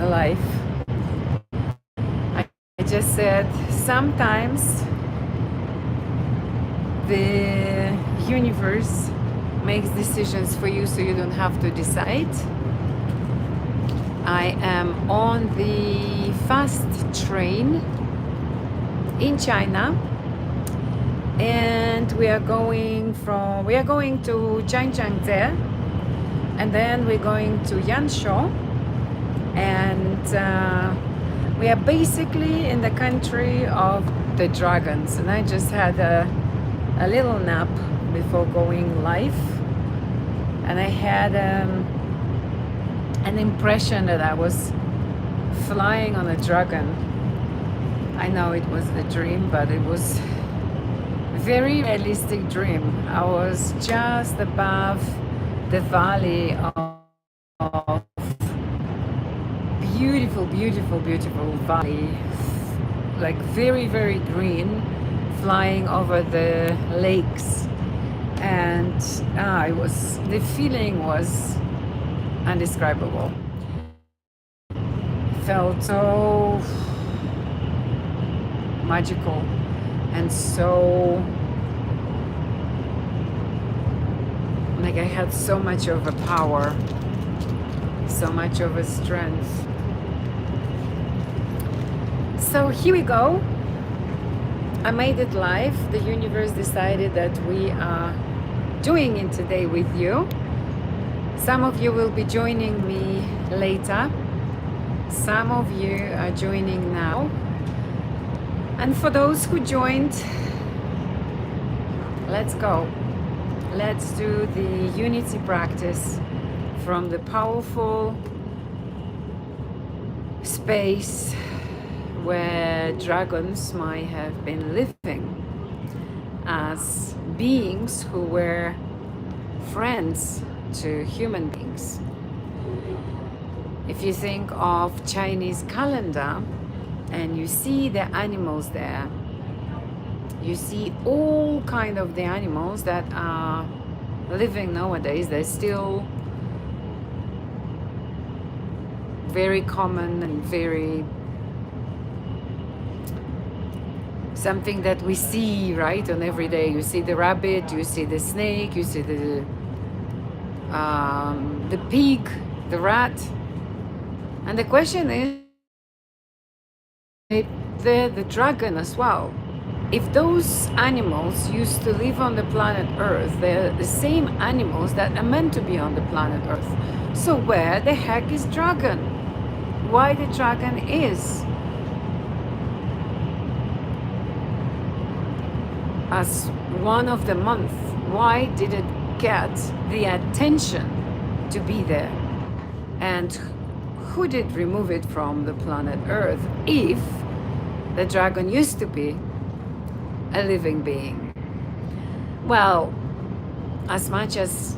life. I just said sometimes the universe makes decisions for you so you don't have to decide. I am on the fast train in China, and we are going to Zhangjiang, and then we're going to Yanshou, and we are basically in the country of the dragons. And I just had a little nap before going live, and I had an impression that I was flying on a dragon. I know it was a dream, but it was a very realistic dream. I was just above the valley of beautiful, beautiful, beautiful valley, like very, very green, flying over the lakes, and the feeling was indescribable. It felt so magical and so like I had so much of a power, so much of a strength. So here we go. I made it live. The universe decided that we are doing it today with you. Some of you will be joining me later. Some of you are joining now. And for those who joined, let's go. Let's do the unity practice from the powerful space where dragons might have been living as beings who were friends to human beings. If you think of Chinese calendar and you see the animals there, you see all kind of the animals that are living nowadays. They're still very common and very something that we see, right, on every day. You see the rabbit, you see the snake, you see the pig, the rat. And the question is, the dragon as well. If those animals used to live on the planet Earth, they're the same animals that are meant to be on the planet Earth. So where the heck is dragon? Why the dragon is as one of the month? Why did it get the attention to be there? And who did remove it from the planet Earth if the dragon used to be a living being? Well, as much as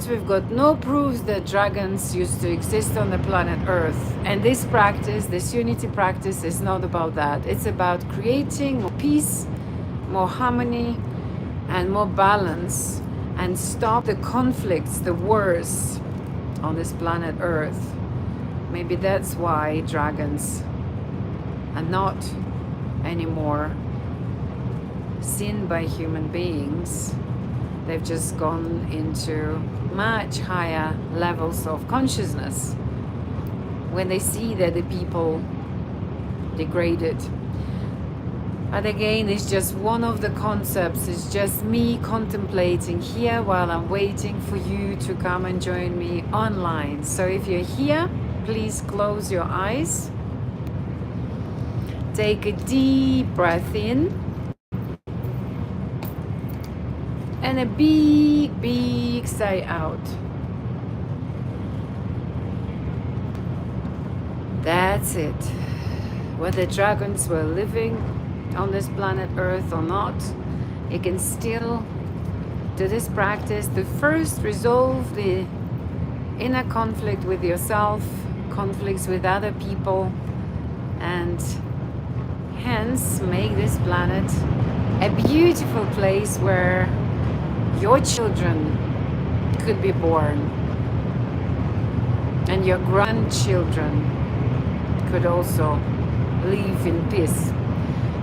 we've got no proofs that dragons used to exist on the planet Earth. And this practice, this unity practice, is not about that. It's about creating more peace, more harmony, and more balance, and stop the conflicts, the wars on this planet Earth. Maybe that's why dragons are not anymore seen by human beings. They've just gone into much higher levels of consciousness when they see that the people degraded. But again, it's just one of the concepts. It's just me contemplating here while I'm waiting for you to come and join me online. So if you're here, please close your eyes. Take a deep breath in. And a big, big sigh out. That's it. Whether dragons were living on this planet Earth or not, you can still do this practice to first resolve the inner conflict with yourself, conflicts with other people, and hence make this planet a beautiful place where your children could be born. and your grandchildren could also live in peace.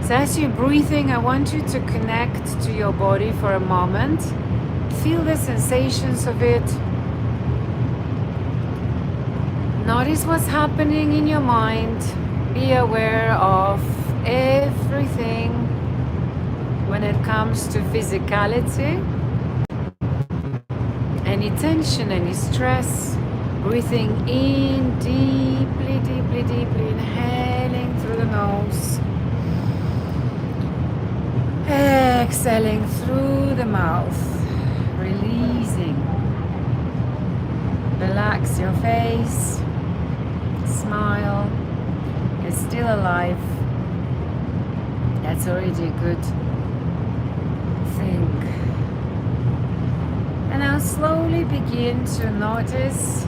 So as you're breathing, I want you to connect to your body for a moment. Feel the sensations of it. Notice what's happening in your mind. Be aware of everything when it comes to physicality. Any tension, any stress. Breathing in deeply, deeply, deeply. Inhaling through the nose. Exhaling through the mouth. Releasing. Relax your face. Smile. You're still alive. That's already a good thing. And now slowly begin to notice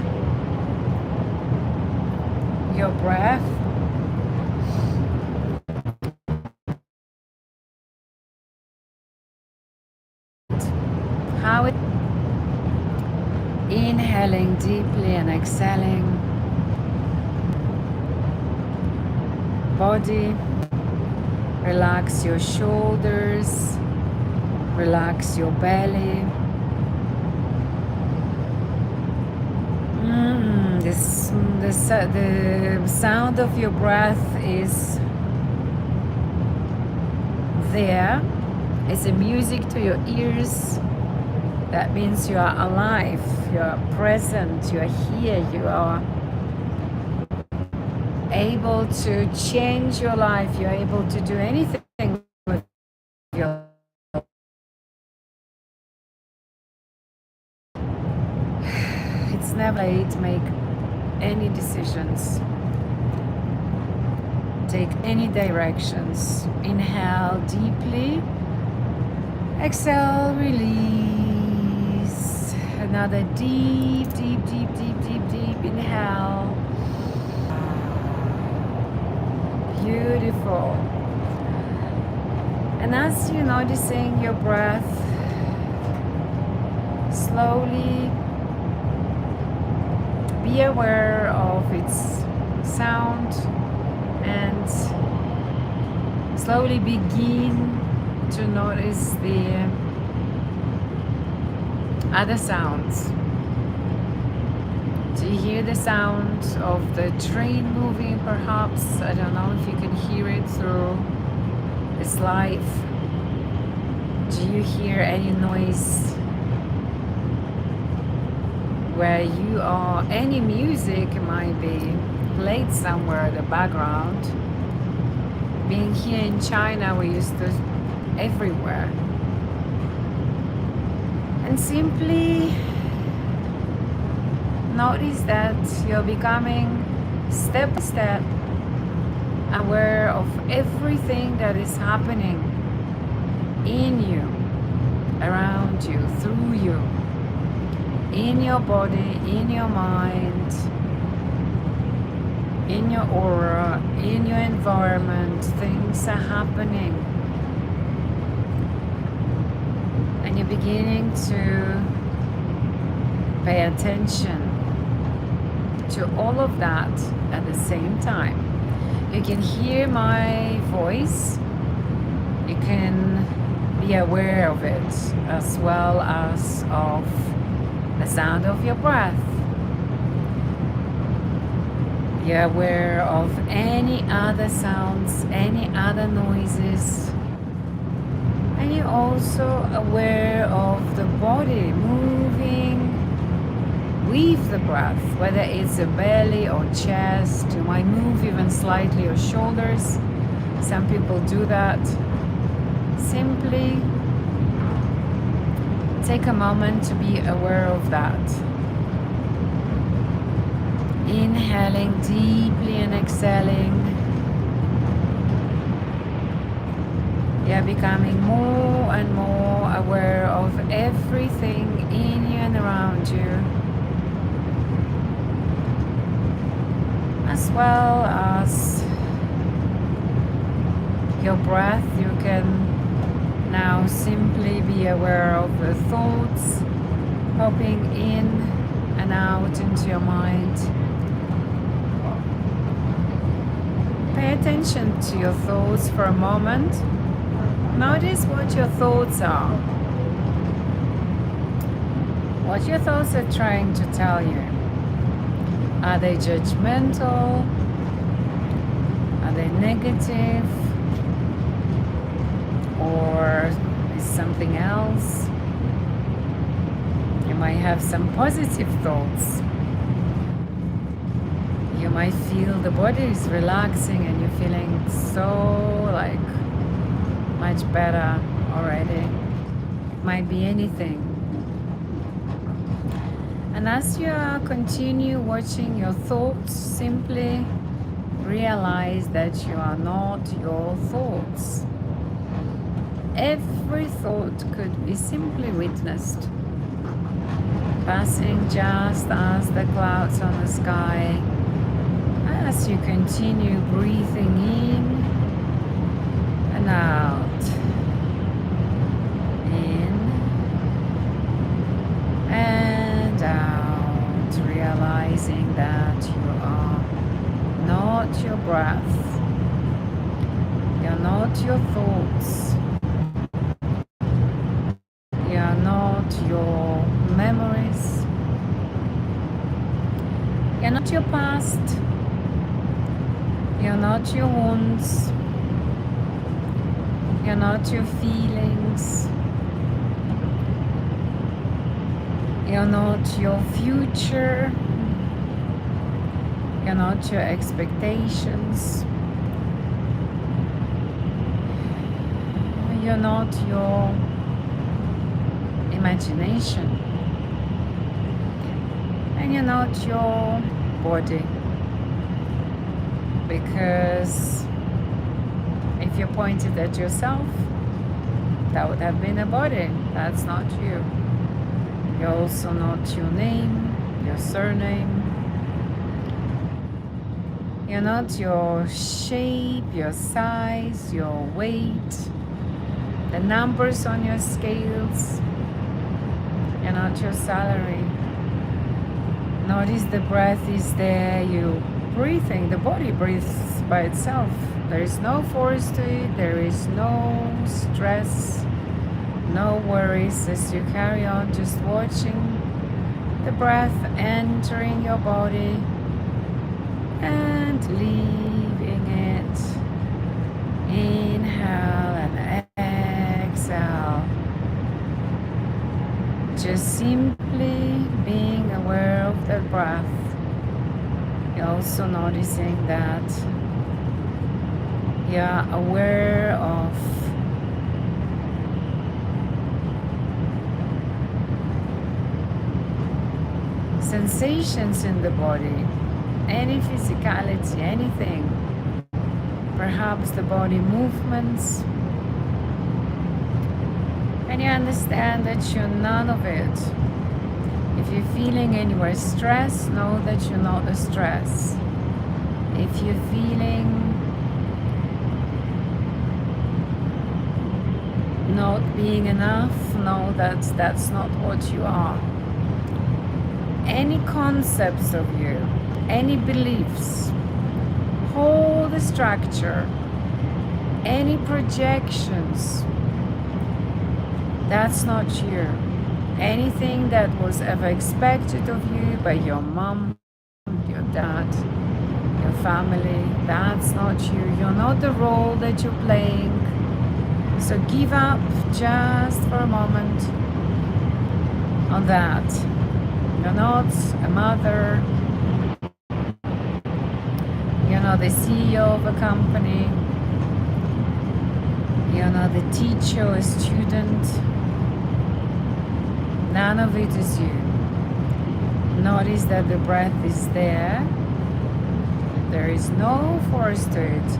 your breath. How it inhaling deeply and exhaling. Body. Relax your shoulders. Relax your belly. The sound of your breath is there. It's a music to your ears. That means you are alive, you are present, you are here, you are able to change your life, you are able to do anything with your life. It's never late to make any decisions. Take any directions. Inhale deeply. Exhale, release. Another deep, deep, deep, deep, deep, deep inhale. Beautiful. And as you're noticing your breath, slowly be aware of its sound and slowly begin to notice the other sounds. Do you hear the sound of the train moving perhaps? I don't know if you can hear it through this live. Do you hear any noise where you are? Any music might be played somewhere in the background. Being here in China, we used to everywhere. And simply notice that you're becoming step by step aware of everything that is happening in you, around you, through you, in your body, in your mind, in your aura, in your environment. Things are happening. And you're beginning to pay attention to all of that at the same time. You can hear my voice. You can be aware of it as well as of the sound of your breath. You're aware of any other sounds, any other noises. And you're also aware of the body moving with the breath, whether it's the belly or chest. You might move even slightly your shoulders. Some people do that. Simply take a moment to be aware of that. Inhaling deeply and exhaling. You're becoming more and more aware of everything in you and around you, as well as your breath. You can now simply be aware of the thoughts popping in and out into your mind. Pay attention to your thoughts for a moment. Notice what your thoughts are. What your thoughts are trying to tell you. Are they judgmental? Are they negative? Or is something else? You might have some positive thoughts. You might feel the body is relaxing and you're feeling so like much better already. It might be anything. And as you continue watching your thoughts, simply realize that you are not your thoughts. Every thought could be simply witnessed, passing just as the clouds on the sky. As you continue breathing in and out, in and out, realizing that you are not your breath, you're not your thoughts, you're not your memories, you're not your past, you're not your wounds, you're not your feelings, you're not your future, you're not your expectations, you're not your imagination, and you're not your body. Because if you pointed at yourself, that would have been a body. That's not you. You're also not your name, your surname. You're not your shape, your size, your weight, the numbers on your scales. You're not your salary. Notice the breath is there. You breathing, the body breathes by itself. There is no force to it, there is no stress, no worries as you carry on, just watching the breath entering your body and leaving it. Inhale and exhale. Just simply being aware of the breath. You're also noticing that you're aware of sensations in the body, any physicality, anything, perhaps the body movements, and you understand that you're none of it. If you're feeling anywhere stress, know that you're not the stress. If you're feeling not being enough, know that that's not what you are. Any concepts of you, any beliefs, hold the structure, any projections, that's not you. Anything that was ever expected of you by your mom, your dad, your family, that's not you. You're not the role that you're playing. So give up just for a moment on that. You're not a mother. You're not the CEO of a company. You're not the teacher or a student. None of it is you. Notice that the breath is there. There is no force to it.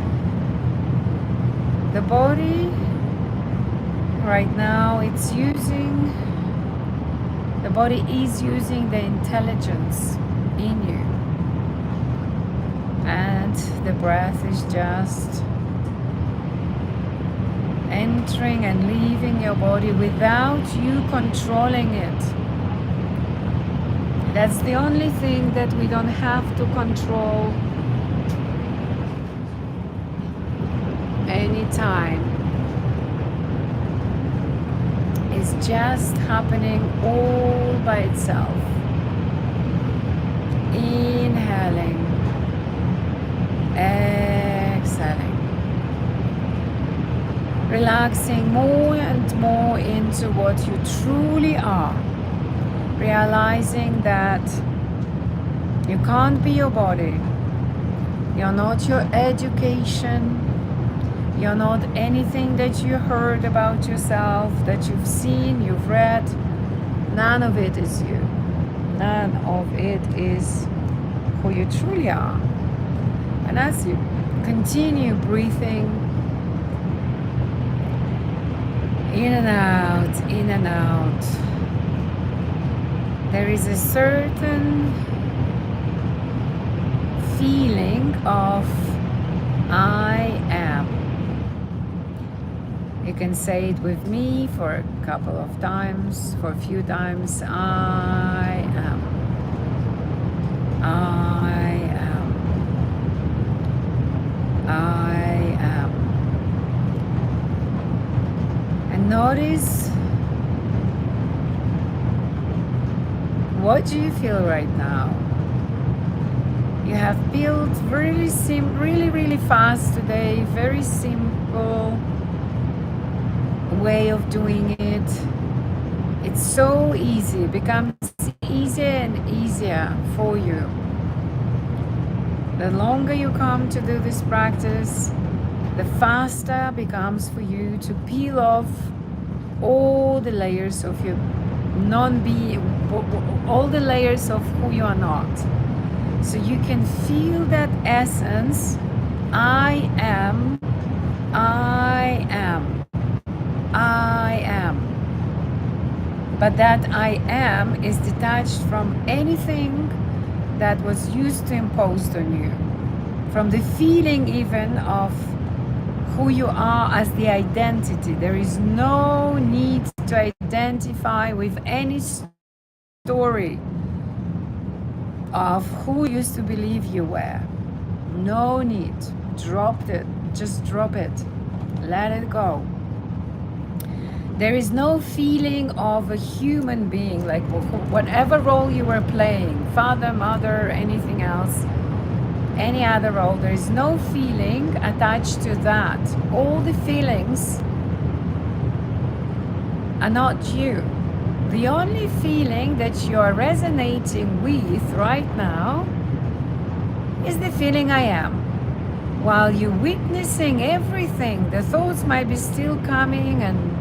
The body, right now, the body is using the intelligence in you. And the breath is just entering and leaving your body without you controlling it. That's the only thing that we don't have to control anytime. It's just happening all by itself. Inhaling, exhaling, relaxing more and more into what you truly are, realizing that you can't be your body, you're not your education, you're not anything that you heard about yourself, that you've seen, you've read. None of it is you. None of it is who you truly are. And as you continue breathing in and out, there is a certain feeling of I am. You can say it with me for a couple of times, for a few times. I am. I am. I am. And notice, what do you feel right now? You have built really fast today, very simple way of doing it. It's so easy, it becomes easier and easier for you. The longer you come to do this practice, the faster it becomes for you to peel off all the layers of your non-being, all the layers of who you are not. So you can feel that essence, I am, I am, I am. But that I am is detached from anything that was used to impose on you, from the feeling even of who you are as the identity. There is no need to identify with any story of who you used to believe you were. No need. Drop it. Just drop it. Let it go. There is no feeling of a human being, like whatever role you were playing, father, mother, anything else, any other role, there is no feeling attached to that. All the feelings are not you. The only feeling that you are resonating with right now is the feeling I am. While you're witnessing everything, the thoughts might be still coming and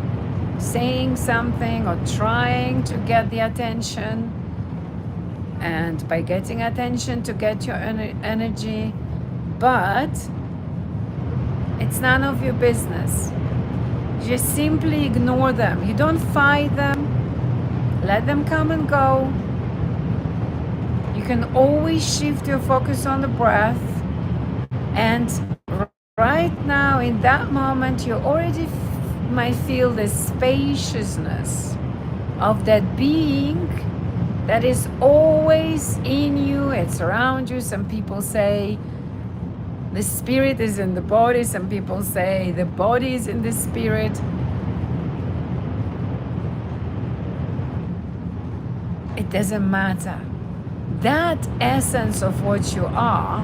saying something or trying to get the attention, and by getting attention to get your energy, but it's none of your business. Just simply ignore them. You don't fight them. Let them come and go. You can always shift your focus on the breath, and right now in that moment you already might feel the spaciousness of that being that is always in you. It's around you. Some people say the spirit is in the body. Some people say the body is in the spirit. It doesn't matter. That essence of what you are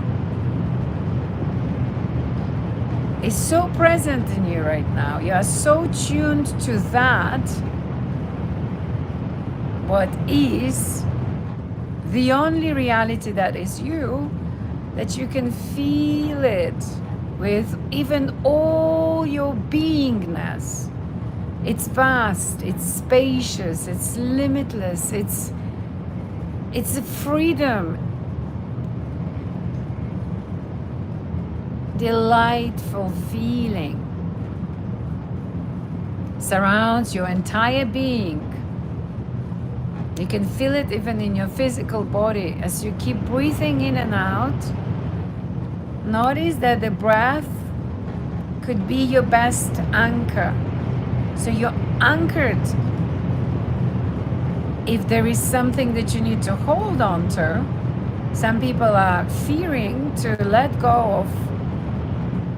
is so present in you right now. You are so tuned to that, what is the only reality that is you, that you can feel it with even all your beingness. It's vast, it's spacious, it's limitless, it's a freedom, delightful feeling surrounds your entire being. You can feel it even in your physical body as you keep breathing in and out. Notice that the breath could be your best anchor. So you're anchored If there is something that you need to hold on to, some people are fearing to let go of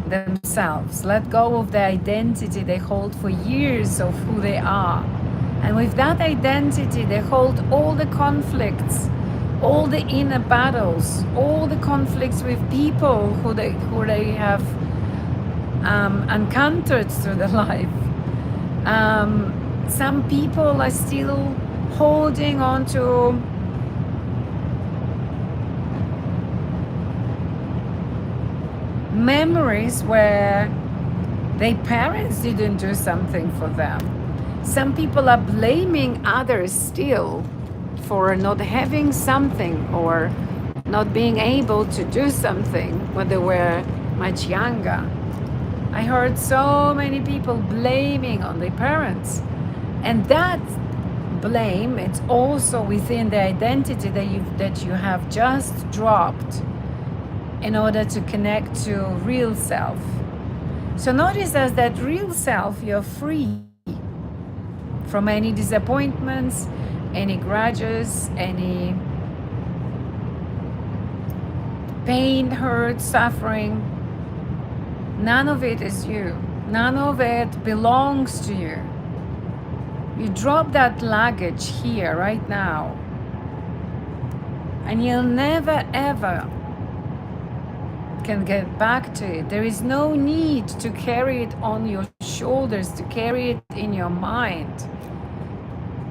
themselves, let go of the identity they hold for years of who they are. And with that identity, they hold all the conflicts, all the inner battles, all the conflicts with people who they have encountered through their life. Some people are still holding on to memories where their parents didn't do something for them. Some people are blaming others still for not having something or not being able to do something when they were much younger. I heard so many people blaming on their parents. And that blame, it's also within the identity that you have just dropped in order to connect to real self. So notice as that real self, you're free from any disappointments, any grudges, any pain, hurt, suffering. None of it is you. None of it belongs to you. You drop that luggage here right now, and you'll never ever can get back to it. There is no need to carry it on your shoulders, to carry it in your mind.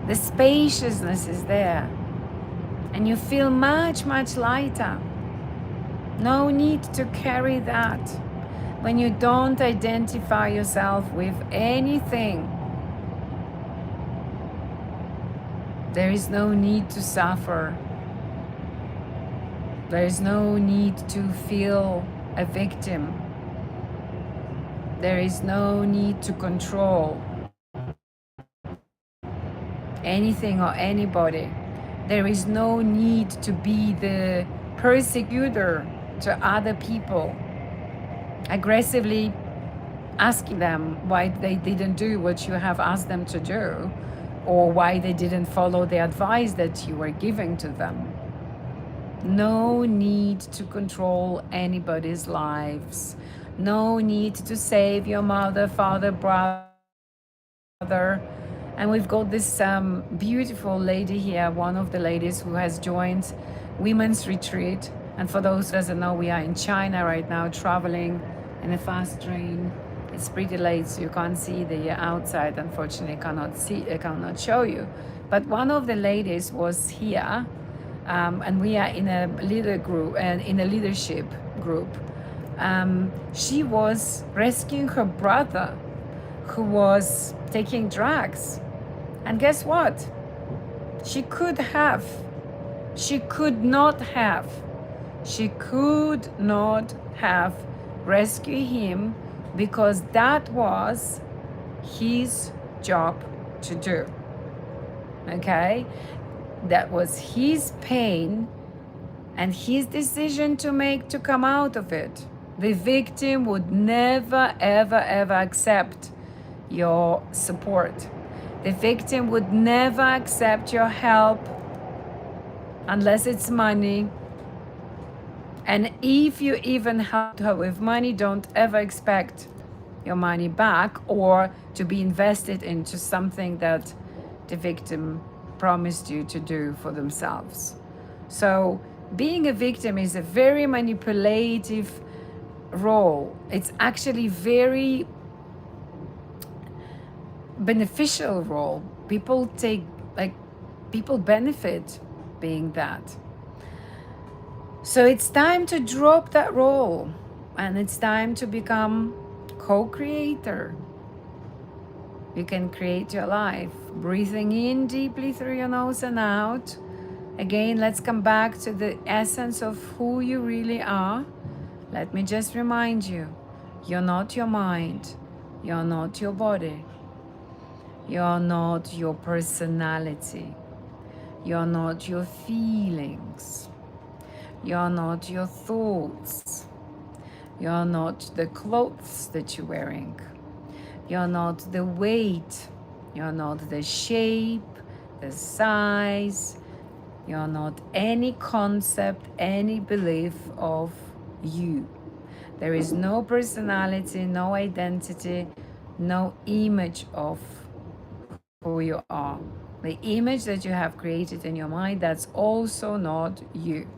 The spaciousness is there, and you feel much, much lighter. No need to carry that. When you don't identify yourself with anything, there is no need to suffer. There is no need to feel a victim. There is no need to control anything or anybody. There is no need to be the persecutor to other people, aggressively asking them why they didn't do what you have asked them to do, or why they didn't follow the advice that you were giving to them. No need to control anybody's lives. No need to save your mother, father, brother. And we've got this beautiful lady here, one of the ladies who has joined Women's Retreat. And for those who doesn't know, we are in China right now, traveling in a fast train. It's pretty late, so you can't see the outside. Unfortunately, I cannot show you. But one of the ladies was here, and we are in a leader group and in a leadership group. She was rescuing her brother, who was taking drugs, and guess what? She could not have. She could not have rescued him, because that was his job to do. Okay? That was his pain and his decision to make to come out of it. The victim would never, ever, ever accept your support. The victim would never accept your help unless it's money. And if you even help her with money, don't ever expect your money back or to be invested into something that the victim promised you to do for themselves. So being a victim is a very manipulative role. It's actually very beneficial role. People benefit being that. So it's time to drop that role, and it's time to become co-creator. You can create your life, breathing in deeply through your nose and out. Again, let's come back to the essence of who you really are. Let me just remind you, you're not your mind, you're not your body, you're not your personality, you're not your feelings, you're not your thoughts, you're not the clothes that you're wearing, you're not the weight, you're not the shape, the size. You're not any concept, any belief of you. There is no personality, no identity, no image of who you are. The image that you have created in your mind, that's also not you.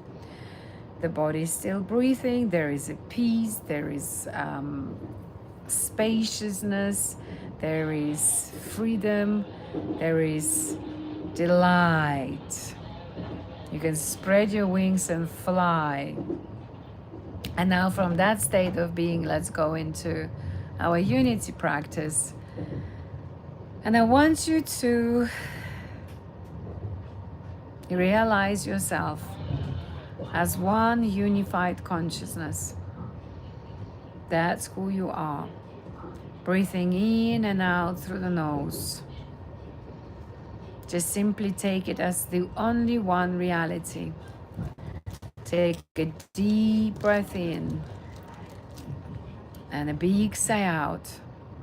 The body is still breathing. There is a peace. There is spaciousness. There is freedom. There is delight. You can spread your wings and fly. And now from that state of being, let's go into our unity practice. And I want you to realize yourself as one unified consciousness. That's who you are. Breathing in and out through the nose. Just simply take it as the only one reality. Take a deep breath in and a big sigh out,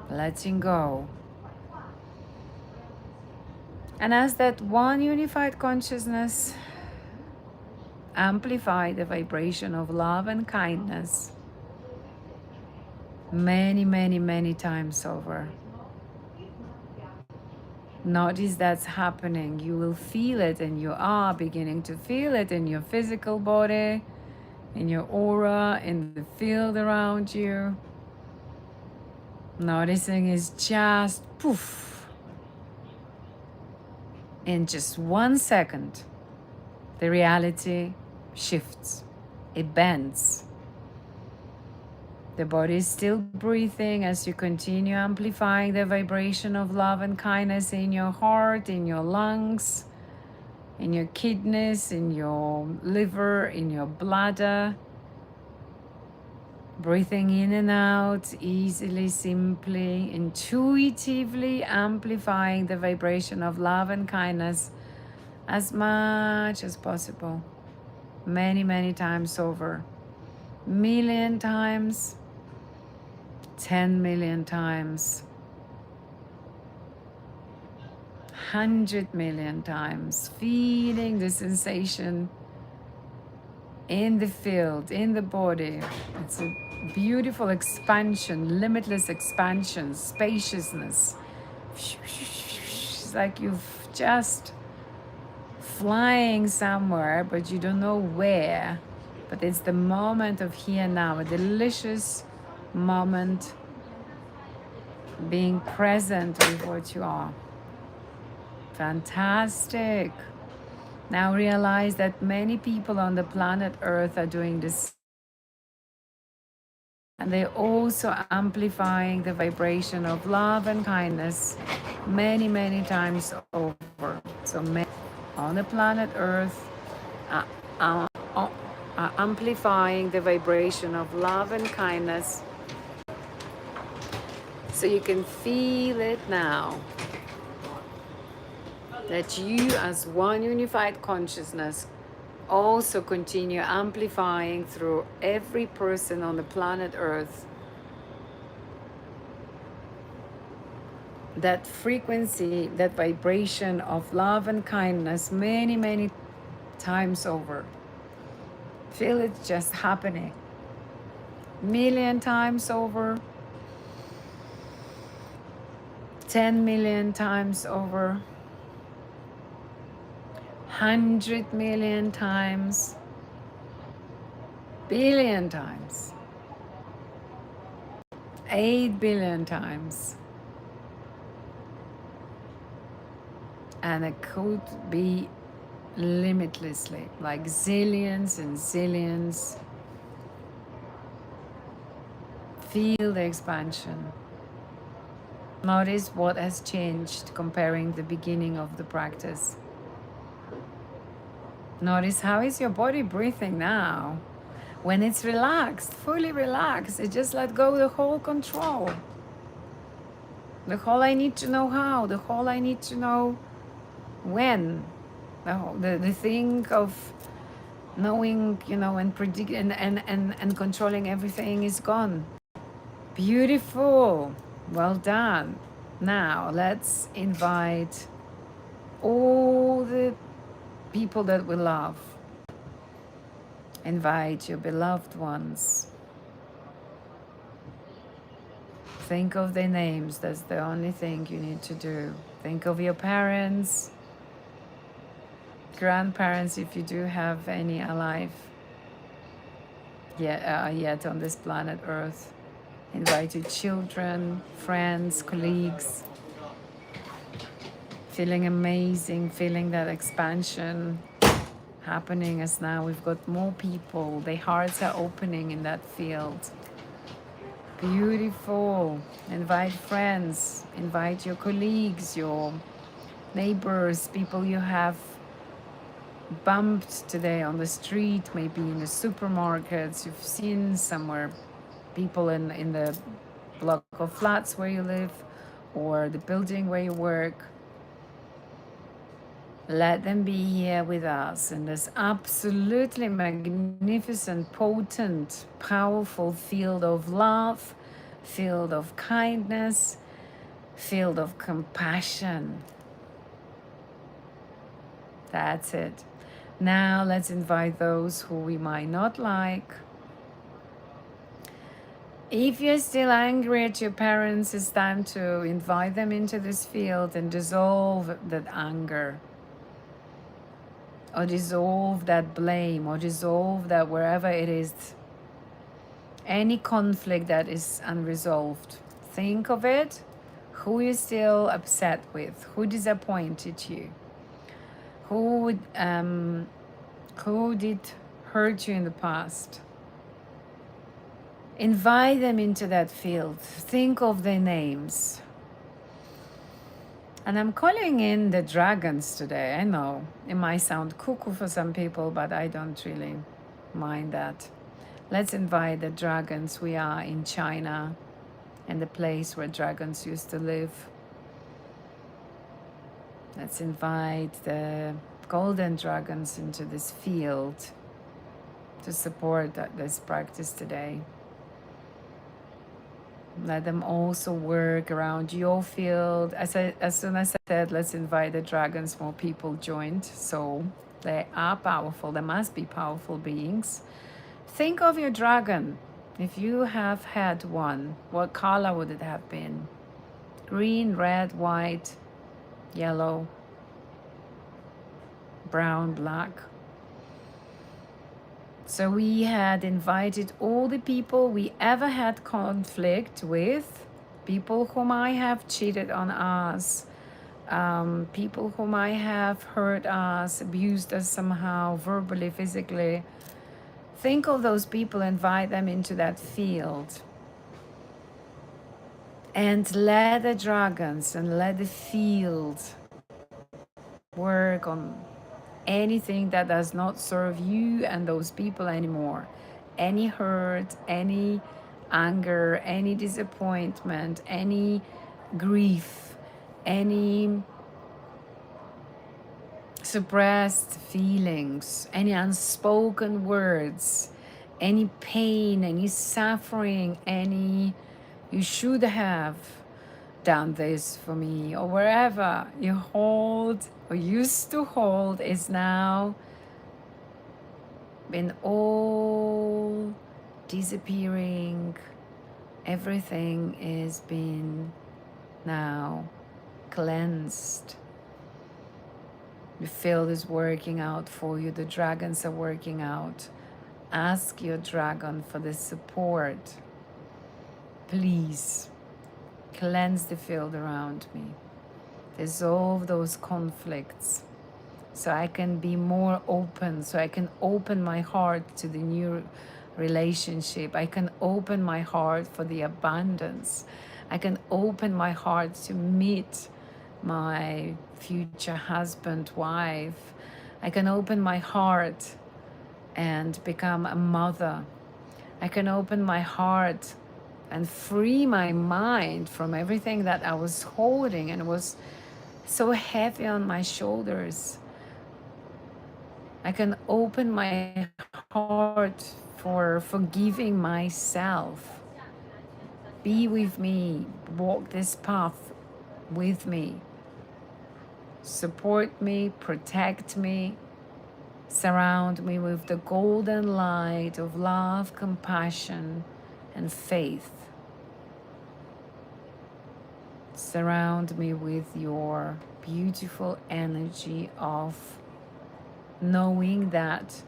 letting go. And as that one unified consciousness, amplify the vibration of love and kindness many, many, many times over. Notice that's happening. You will feel it, and you are beginning to feel it in your physical body, in your aura, in the field around you. Noticing is just poof. In just 1 second, the reality shifts. It bends. The body is still breathing as you continue amplifying the vibration of love and kindness in your heart, in your lungs, in your kidneys, in your liver, in your bladder. Breathing in and out, easily, simply, intuitively amplifying the vibration of love and kindness as much as possible. Many, many times over. 1,000,000 times. 10 million times, 100 million times, feeling the sensation in the field, in the body. It's a beautiful expansion, limitless expansion, spaciousness. It's like you've just flying somewhere, but you don't know where. But it's the moment of here now, a delicious moment, being present with what you are. Fantastic. Now realize that many people on the planet Earth are doing this, and they're also amplifying the vibration of love and kindness many, many times over. So many on the planet Earth are amplifying the vibration of love and kindness. So you can feel it now, that you as one unified consciousness also continue amplifying through every person on the planet Earth that frequency, that vibration of love and kindness many, many times over. Feel it just happening. 1,000,000 times over. 10 million times over. 100 million times. Billion times. 8 billion times. And it could be limitlessly, like zillions and zillions. Feel the expansion. Notice what has changed comparing the beginning of the practice. Notice how is your body breathing now. When it's relaxed, fully relaxed, it just let go the whole control. The whole I need to know how, the whole I need to know when. The thing of knowing, and predict and controlling everything is gone. Beautiful. Well done. Now let's invite all the people that we love. Invite your beloved ones. Think of their names. That's the only thing you need to do. Think of your parents, grandparents, if you do have any alive yet on this planet Earth. Invite your children, friends, colleagues. Feeling amazing, feeling that expansion happening as now we've got more people. Their hearts are opening in that field. Beautiful. Invite friends, invite your colleagues, your neighbors, people you have bumped today on the street, maybe in the supermarkets, you've seen somewhere people in the block of flats where you live or the building where you work. Let them be here with us in this absolutely magnificent, potent, powerful field of love, field of kindness, field of compassion. That's it. Now let's invite those who we might not like. If you're still angry at your parents, it's time to invite them into this field and dissolve that anger, or dissolve that blame, or dissolve that wherever it is, any conflict that is unresolved. Think of it, who you're still upset with, who disappointed you, who did hurt you in the past. Invite them into that field. Think of their names. And I'm calling in the dragons today. I know it might sound cuckoo for some people, but I don't really mind that. Let's invite the dragons. We are in China, in the place where dragons used to live. Let's invite the golden dragons into this field to support this practice today. Let them also work around your field. As soon as I said, let's invite the dragons, more people joined. So they are powerful. They must be powerful beings. Think of your dragon. If you have had one, what color would it have been? Green, red, white, yellow, brown, black. So we had invited all the people we ever had conflict with, people who might have cheated on us, people who might have hurt us, abused us somehow, verbally, physically. Think of those people, invite them into that field. And let the dragons and let the field work on anything that does not serve you and those people anymore. Any hurt, any anger, any disappointment, any grief, any suppressed feelings, any unspoken words, any pain, any suffering, any you should have done this for me, or wherever you hold or used to hold is now been all disappearing. Everything is being now cleansed. The field is working out for you. The dragons are working out. Ask your dragon for the support. Please cleanse the field around me. Dissolve those conflicts so I can be more open, so I can open my heart to the new relationship. I can open my heart for the abundance. I can open my heart to meet my future husband, wife. I can open my heart and become a mother. I can open my heart and free my mind from everything that I was holding and was so heavy on my shoulders. I can open my heart for forgiving myself. Be with me, walk this path with me. Support me, protect me, surround me with the golden light of love, compassion, and faith. Surround me with your beautiful energy of knowing that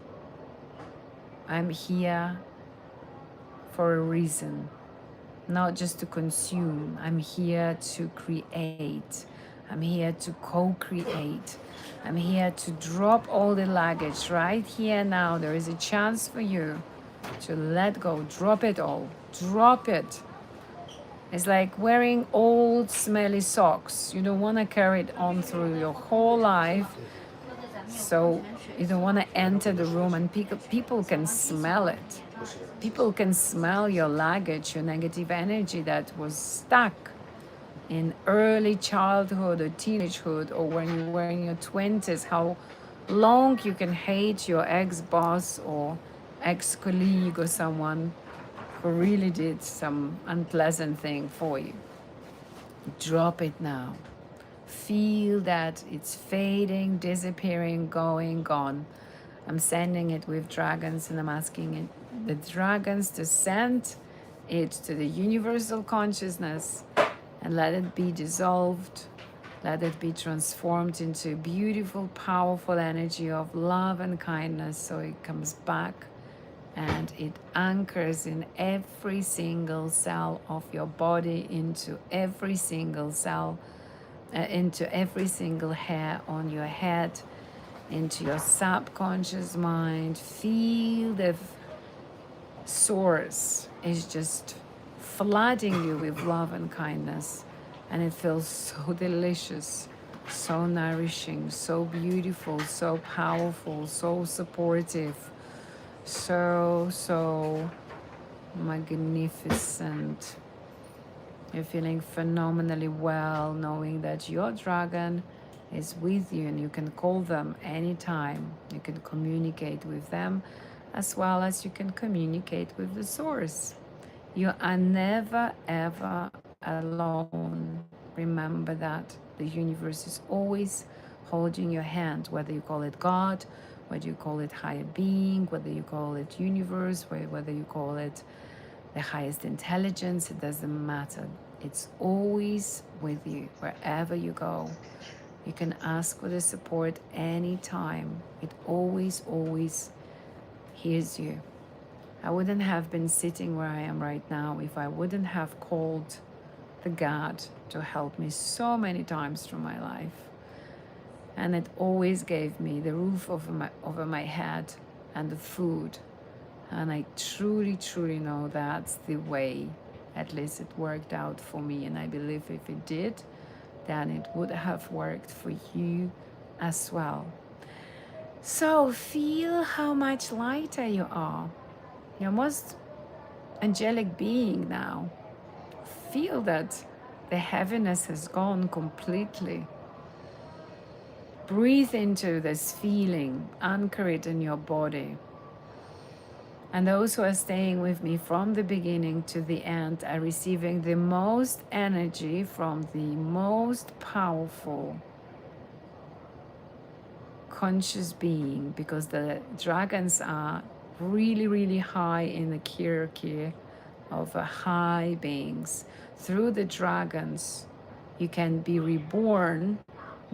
I'm here for a reason, not just to consume. I'm here to create. I'm here to co-create. I'm here to drop all the luggage right here now. There is a chance for you to let go. Drop it all. Drop it. It's like wearing old smelly socks. You don't want to carry it on through your whole life. So you don't want to enter the room and people can smell it. People can smell your luggage, your negative energy that was stuck in early childhood or teenagehood, or when you were in your 20s, how long you can hate your ex-boss or ex-colleague or someone who really did some unpleasant thing for you. Drop it now. Feel that it's fading, disappearing, going, gone. I'm sending it with dragons, and I'm asking the dragons to send it to the universal consciousness and let it be dissolved. Let it be transformed into a beautiful, powerful energy of love and kindness, so it comes back and it anchors in every single cell of your body, into every single cell, into every single hair on your head, into your subconscious mind. Feel the source is just flooding you with love and kindness, and it feels so delicious, so nourishing, so beautiful, so powerful, so supportive, so magnificent. You're feeling phenomenally well, knowing that your dragon is with you and you can call them anytime. You can communicate with them as well as you can communicate with the source. You are never ever alone. Remember that. The universe is always holding your hand, whether you call it God, whether you call it higher being, whether you call it universe, whether you call it the highest intelligence, it doesn't matter. It's always with you wherever you go. You can ask for the support anytime. It always, always hears you. I wouldn't have been sitting where I am right now if I wouldn't have called the God to help me so many times through my life. And it always gave me the roof over my head and the food. And I truly, truly know that's the way, at least it worked out for me. And I believe if it did, then it would have worked for you as well. So feel how much lighter you are. You're most angelic being now. Feel that the heaviness has gone completely. Breathe into this feeling, anchor it in your body. And those who are staying with me from the beginning to the end are receiving the most energy from the most powerful conscious being, because the dragons are really, really high in the hierarchy of high beings. Through the dragons, you can be reborn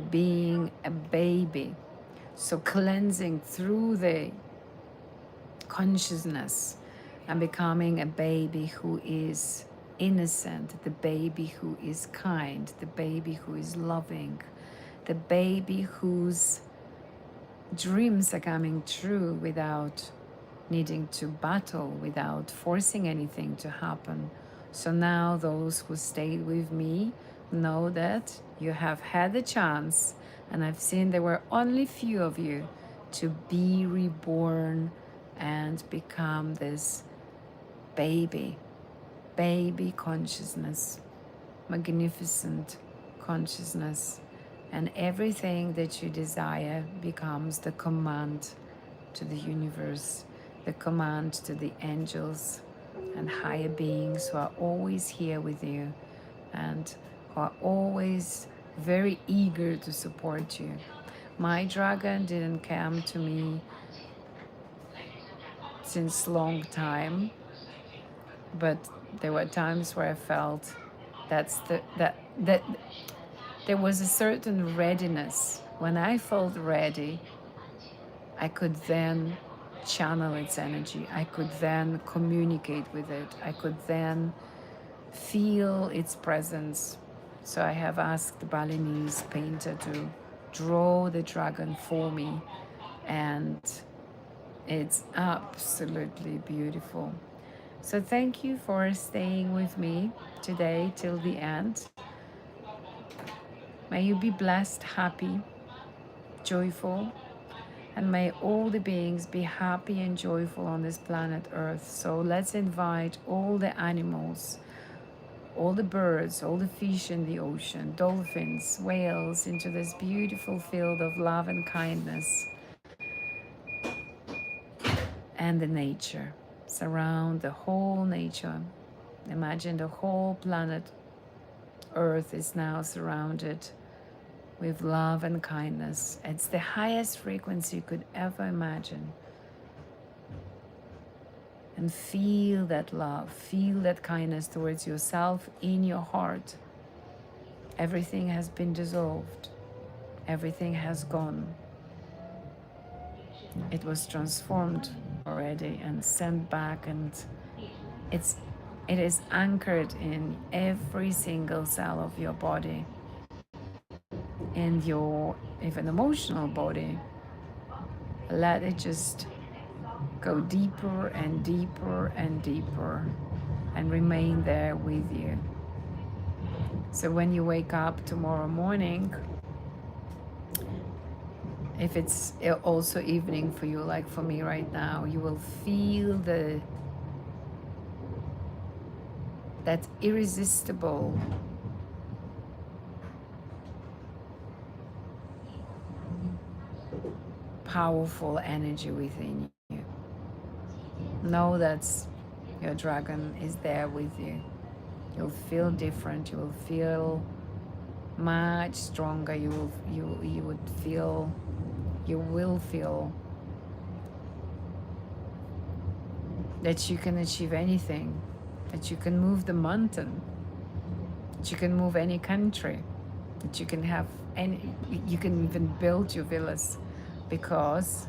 being a baby. So cleansing through the consciousness and becoming a baby who is innocent, the baby who is kind, the baby who is loving, the baby whose dreams are coming true without needing to battle, without forcing anything to happen. So now those who stayed with me know that you have had the chance, and I've seen there were only few of you, to be reborn and become this baby consciousness, magnificent consciousness. And everything that you desire becomes the command to the universe, the command to the angels and higher beings who are always here with you and who are always very eager to support you. My dragon didn't come to me since long time, but there were times where I felt that there was a certain readiness. When I felt ready, I could then channel its energy. I could then communicate with it. I could then feel its presence. So I have asked the Balinese painter to draw the dragon for me, and it's absolutely beautiful. So thank you for staying with me today till the end. May you be blessed, happy, joyful, and may all the beings be happy and joyful on this planet Earth. So let's invite all the animals, all the birds, all the fish in the ocean, dolphins, whales into this beautiful field of love and kindness and the nature. Surround the whole nature. Imagine the whole planet Earth is now surrounded with love and kindness. It's the highest frequency you could ever imagine. And feel that love, feel that kindness towards yourself in your heart. Everything has been dissolved, everything has gone. It was transformed already and sent back, and it is anchored in every single cell of your body, in your even emotional body. Let it just go deeper and deeper and deeper and remain there with you. So when you wake up tomorrow morning, if it's also evening for you, like for me right now, you will feel that irresistible powerful energy within you. Know that your dragon is there with you. You'll feel different. You will feel much stronger. You will feel that you can achieve anything, that you can move the mountain, that you can move any country, that you can have any, you can even build your villas, because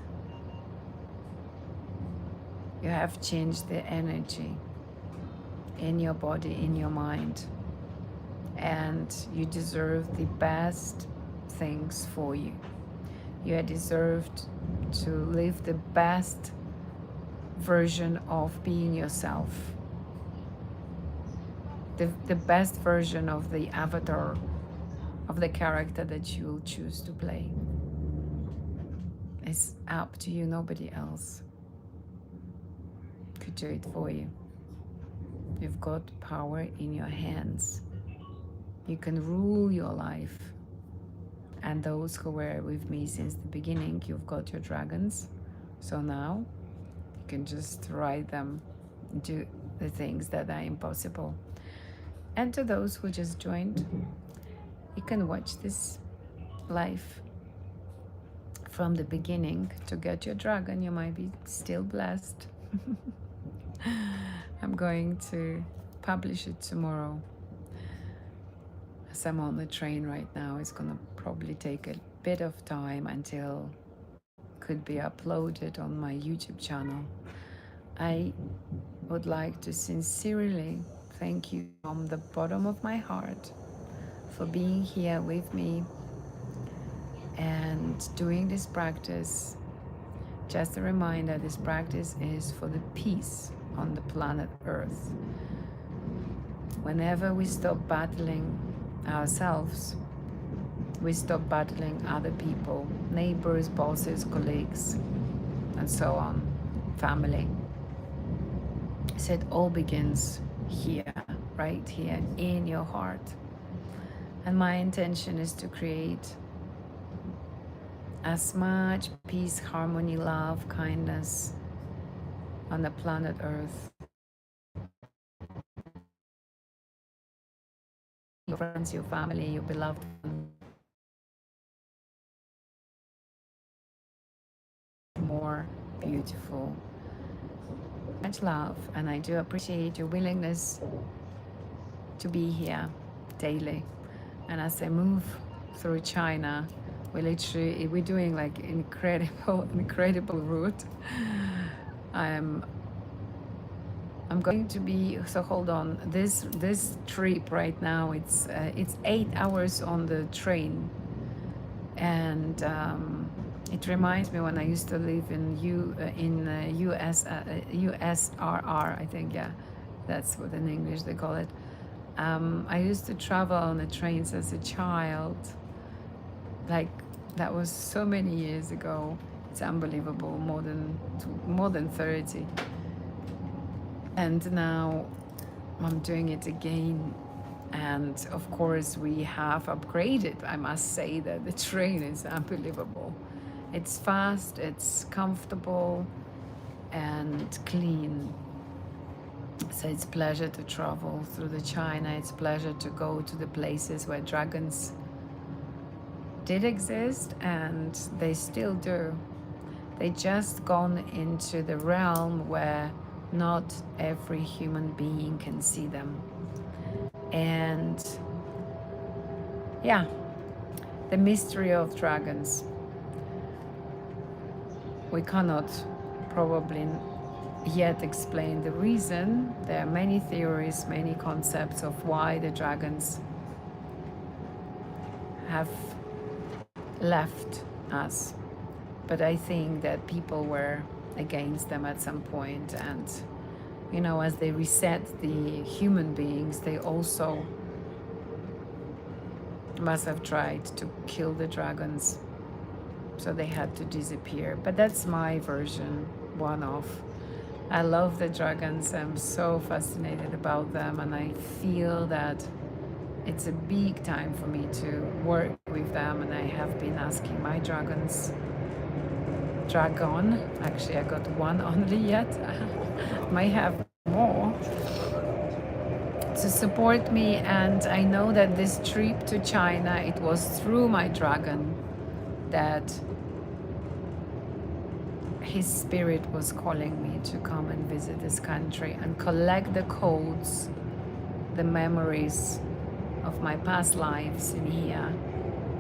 you have changed the energy in your body, in your mind, and you deserve the best things for you. You are deserved to live the best version of being yourself, the best version of the avatar, of the character that you will choose to play. It's up to you, nobody else could do it for you. You've got power in your hands. You can rule your life. And those who were with me since the beginning, you've got your dragons. So now you can just ride them, do the things that are impossible. And to those who just joined, you can watch this live from the beginning to get your dragon. You might be still blessed. I'm going to publish it tomorrow. As I'm on the train right now, it's gonna probably take a bit of time until it could be uploaded on my YouTube channel. I would like to sincerely thank you from the bottom of my heart for being here with me and doing this practice. Just a reminder, this practice is for the peace on the planet Earth. Whenever we stop battling ourselves, we stop battling other people, neighbors, bosses, colleagues, and so on, family. So it all begins here, right here in your heart. And my intention is to create as much peace, harmony, love, kindness on the planet Earth. Your friends, your family, your beloved ones, more beautiful. Much love, and I do appreciate your willingness to be here daily. And as I move through China, we're doing like incredible route. I'm going to be, so hold on, this trip right now, it's 8 hours on the train, and it reminds me when I used to live in USRR, I think, yeah, that's what in English they call it. I used to travel on the trains as a child, like that was so many years ago. It's unbelievable, more than 30. And now I'm doing it again. And of course we have upgraded. I must say that the train is unbelievable. It's fast, it's comfortable and clean. So it's a pleasure to travel through the China. It's a pleasure to go to the places where dragons did exist, and they still do. They just gone into the realm where not every human being can see them. And yeah, the mystery of dragons. We cannot probably yet explain the reason. There are many theories, many concepts of why the dragons have left us. But I think that people were against them at some point, and you know, as they reset the human beings, they also must have tried to kill the dragons, so they had to disappear. But that's my version, one of. I love the dragons. I'm so fascinated about them, and I feel that it's a big time for me to work with them, and I have been asking my dragon, actually I got one only yet, might have more, to support me. And I know that this trip to China, it was through my dragon that his spirit was calling me to come and visit this country and collect the codes, the memories of my past lives in here,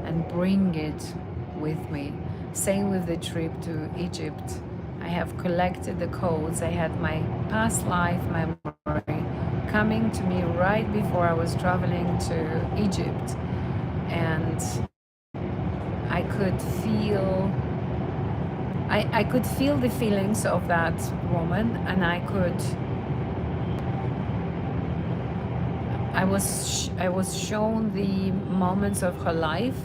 and bring it with me. Same with the trip to Egypt. I have collected the codes. I had my past life memory coming to me right before I was traveling to Egypt, and I could feel the feelings of that woman, and I was shown the moments of her life,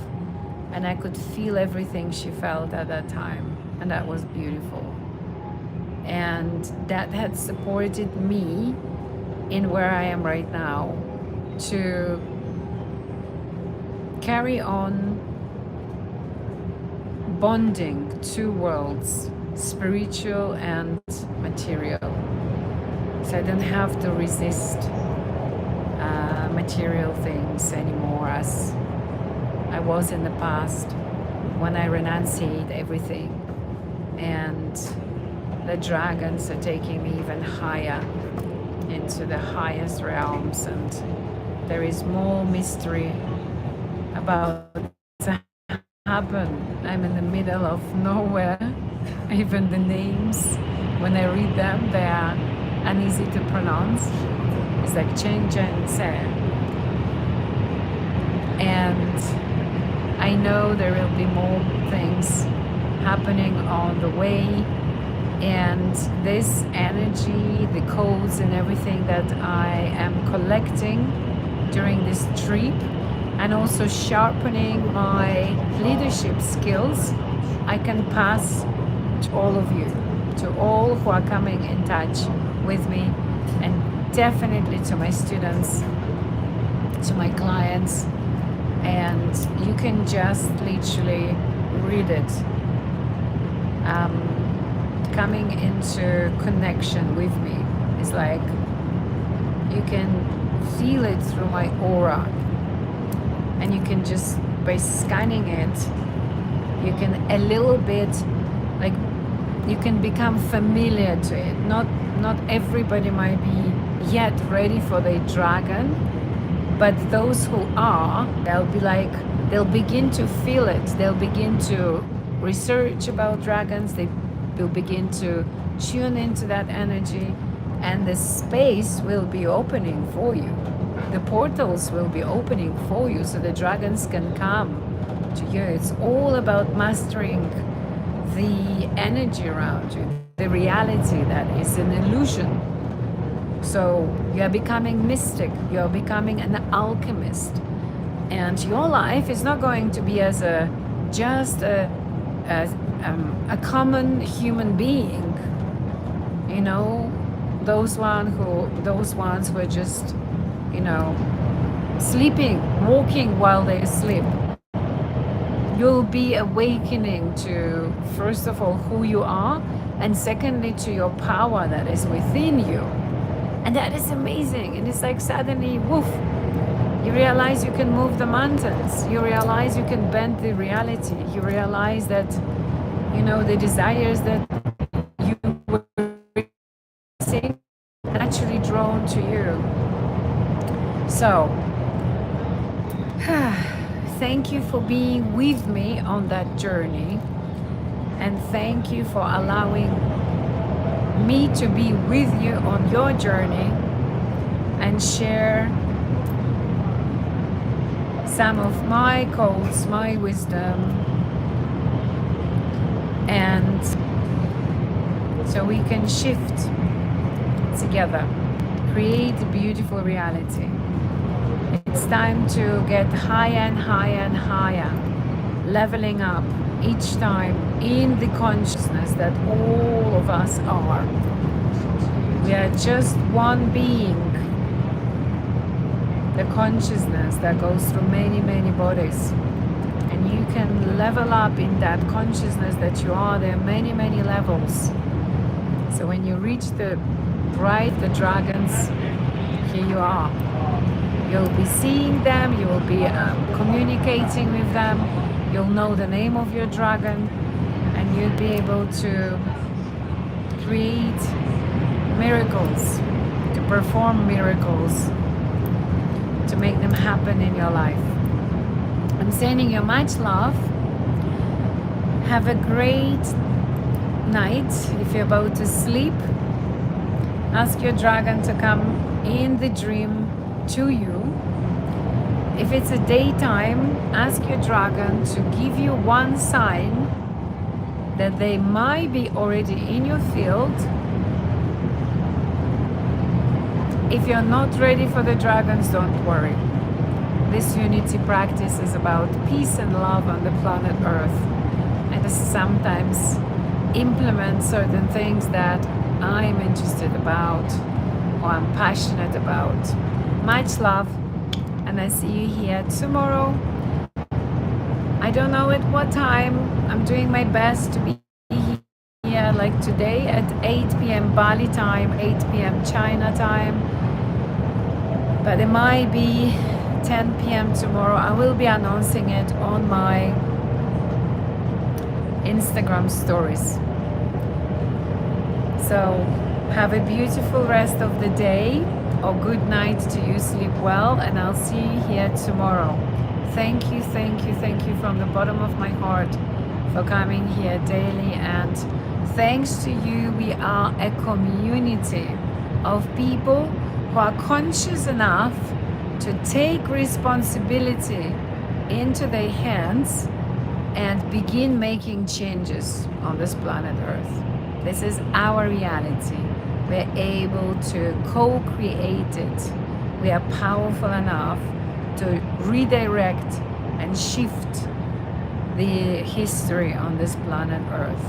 and I could feel everything she felt at that time, and that was beautiful. And that had supported me in where I am right now, to carry on bonding two worlds, spiritual and material. So I don't have to resist material things anymore as I was in the past, when I renunciate everything. And the dragons are taking me even higher into the highest realms, and there is more mystery about to happen. I'm in the middle of nowhere. Even the names, when I read them, they are uneasy to pronounce. It's like Chen Zhen Se. And I know there will be more things happening on the way, and this energy, the codes and everything that I am collecting during this trip, and also sharpening my leadership skills, I can pass to all of you, to all who are coming in touch with me, and definitely to my students, to my clients. And you can just literally read it. Coming into connection with me is like you can feel it through my aura, and you can just, by scanning it, you can a little bit like You can become familiar to it. Not everybody might be yet ready for the dragon, but those who are, they'll begin to feel it. They'll begin to research about dragons. They will begin to tune into that energy, and the space will be opening for you. The portals will be opening for you so the dragons can come to you. It's all about mastering the energy around you, the reality that is an illusion. So you are becoming mystic, you are becoming an alchemist, and your life is not going to be as just a common human being. You know, those ones who are just, you know, sleeping, walking while they sleep. You'll be awakening to, first of all, who you are, and secondly, to your power that is within you. And that is amazing. And it's like suddenly, woof, you realize you can move the mountains. You realize you can bend the reality. You realize that, you know, the desires that you were seeing naturally drawn to you. So, thank you for being with me on that journey. And thank you for allowing me to be with you on your journey and share some of my codes, my wisdom, and so we can shift together, create a beautiful reality. It's time to get higher and higher and higher, leveling up each time in the consciousness that all of us are. We are just one being, the consciousness that goes through many, many bodies. And you can level up in that consciousness that you are. There are many, many levels. So when you reach the dragons, here you are. You'll be seeing them, you will be communicating with them, you'll know the name of your dragon, and you'll be able to create miracles, to perform miracles, to make them happen in your life. I'm sending you much love. Have a great night. If you're about to sleep, ask your dragon to come in the dream to you. If it's a daytime, ask your dragon to give you one sign that they might be already in your field. If you're not ready for the dragons, don't worry. This unity practice is about peace and love on the planet Earth. And sometimes implement certain things that I'm interested about or I'm passionate about. Much love, and I see you here tomorrow. I don't know at what time. I'm doing my best to be here, like today at 8 p.m. Bali time, 8 p.m. China time. But it might be 10 p.m. tomorrow. I will be announcing it on my Instagram stories. So have a beautiful rest of the day, or good night to you. Sleep well, and I'll see you here tomorrow. Thank you, thank you, thank you from the bottom of my heart for coming here daily. And thanks to you, we are a community of people who are conscious enough to take responsibility into their hands and begin making changes on this planet Earth. This is our reality. We're able to co-create it. We are powerful enough to redirect and shift the history on this planet Earth.